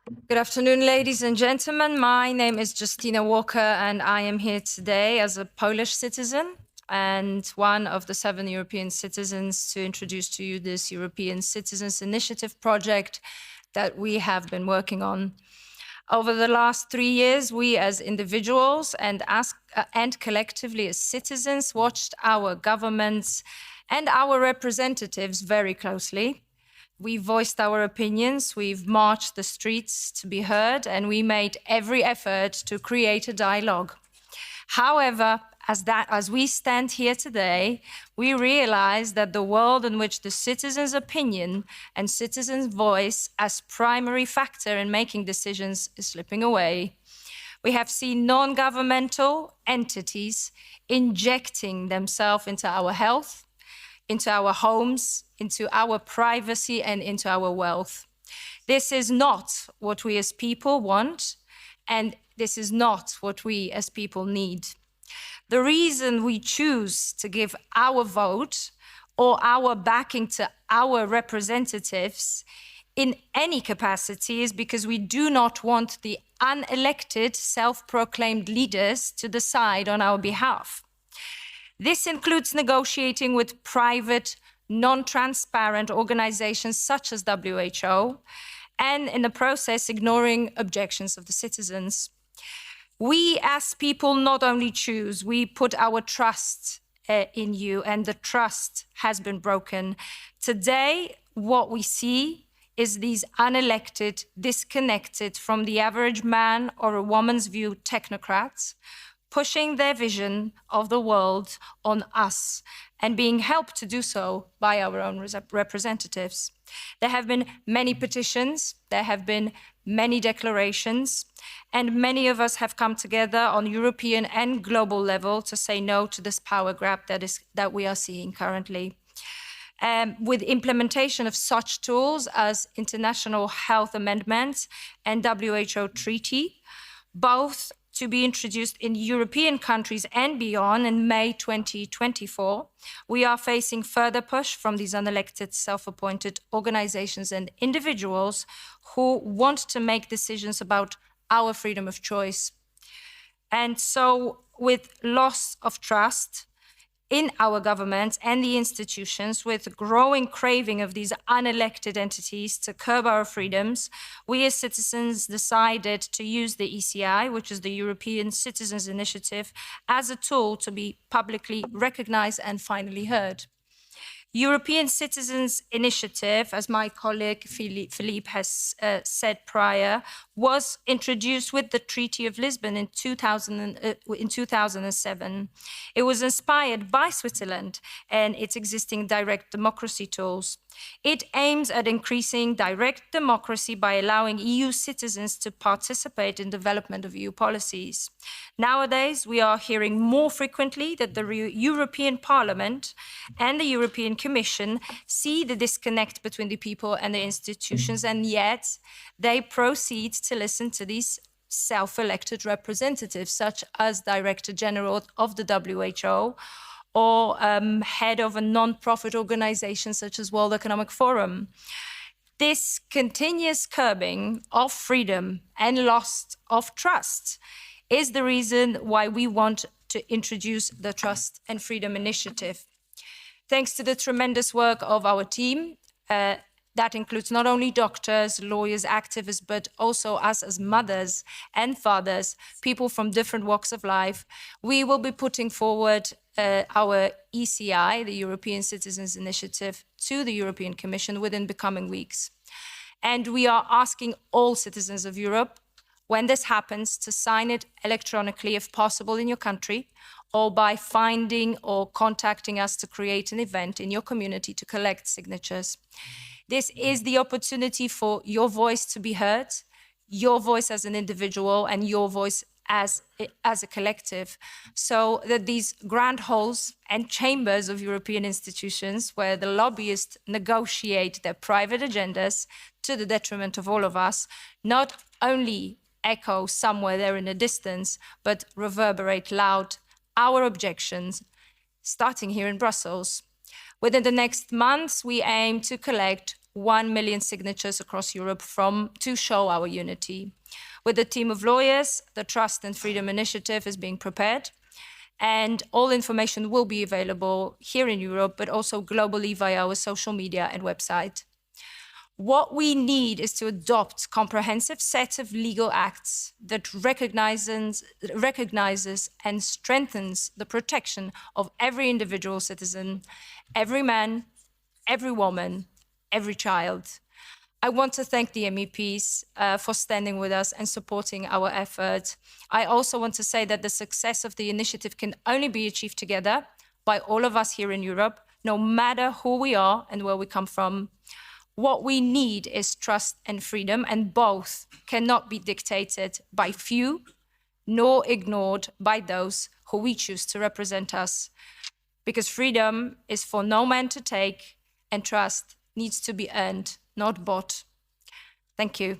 Good afternoon, ladies and gentlemen. My name is Justina Walker, and I am here today as a Polish citizen and one of the 7 European citizens to introduce to you this European Citizens Initiative project that we have been working on. Over the last 3 years, we as individuals and collectively as citizens watched our governments and our representatives very closely. We voiced our opinions, we've marched the streets to be heard, and we made every effort to create a dialogue. However, as we stand here today, we realize that the world in which the citizen's opinion and citizen's voice as primary factor in making decisions is slipping away. We have seen non-governmental entities injecting themselves into our health, into our homes, into our privacy, and into our wealth. This is not what we as people want, and this is not what we as people need. The reason we choose to give our vote or our backing to our representatives in any capacity is because we do not want the unelected, self-proclaimed leaders to decide on our behalf. This includes negotiating with private, non-transparent organizations such as WHO, and in the process ignoring objections of the citizens. We as people not only choose, we put our trust in you, and the trust has been broken. Today, what we see is these unelected, disconnected from the average man or a woman's view technocrats, pushing their vision of the world on us and being helped to do so by our own representatives. There have been many petitions, there have been many declarations, and many of us have come together on European and global level to say no to this power grab that we are seeing currently. With implementation of such tools as international health amendments and WHO treaty, both to be introduced in European countries and beyond in May 2024, we are facing further push from these unelected, self-appointed organizations and individuals who want to make decisions about our freedom of choice. And so, with loss of trust in our governments and the institutions, with growing craving of these unelected entities to curb our freedoms, we as citizens decided to use the ECI, which is the European Citizens Initiative, as a tool to be publicly recognized and finally heard. European Citizens Initiative, as my colleague Philippe has said prior, was introduced with the Treaty of Lisbon in 2007. It was inspired by Switzerland and its existing direct democracy tools. It aims at increasing direct democracy by allowing EU citizens to participate in development of EU policies. Nowadays, we are hearing more frequently that the European Parliament and the European Commission see the disconnect between the people and the institutions, and yet they proceed to listen to these self-elected representatives, such as Director General of the WHO, or head of a non-profit organization such as World Economic Forum. This continuous curbing of freedom and loss of trust is the reason why we want to introduce the Trust and Freedom Initiative. Thanks to the tremendous work of our team, that includes not only doctors, lawyers, activists, but also us as mothers and fathers, people from different walks of life, we will be putting forward our ECI, the European Citizens Initiative, to the European Commission within the coming weeks. And we are asking all citizens of Europe, when this happens, to sign it electronically if possible in your country, or by finding or contacting us to create an event in your community to collect signatures. This is the opportunity for your voice to be heard, your voice as an individual and your voice as a collective, so that these grand halls and chambers of European institutions where the lobbyists negotiate their private agendas to the detriment of all of us, not only echo somewhere there in the distance, but reverberate loud our objections, starting here in Brussels. Within the next months, we aim to collect 1 million signatures across Europe to show our unity. With a team of lawyers, the Trust and Freedom Initiative is being prepared, and all information will be available here in Europe, but also globally via our social media and website. What we need is to adopt a comprehensive set of legal acts that recognizes and strengthens the protection of every individual citizen, every man, every woman, every child. I want to thank the MEPs for standing with us and supporting our effort. I also want to say that the success of the initiative can only be achieved together by all of us here in Europe, no matter who we are and where we come from. What we need is trust and freedom, and both cannot be dictated by few, nor ignored by those who we choose to represent us. Because freedom is for no man to take, and trust needs to be earned, not bought. Thank you.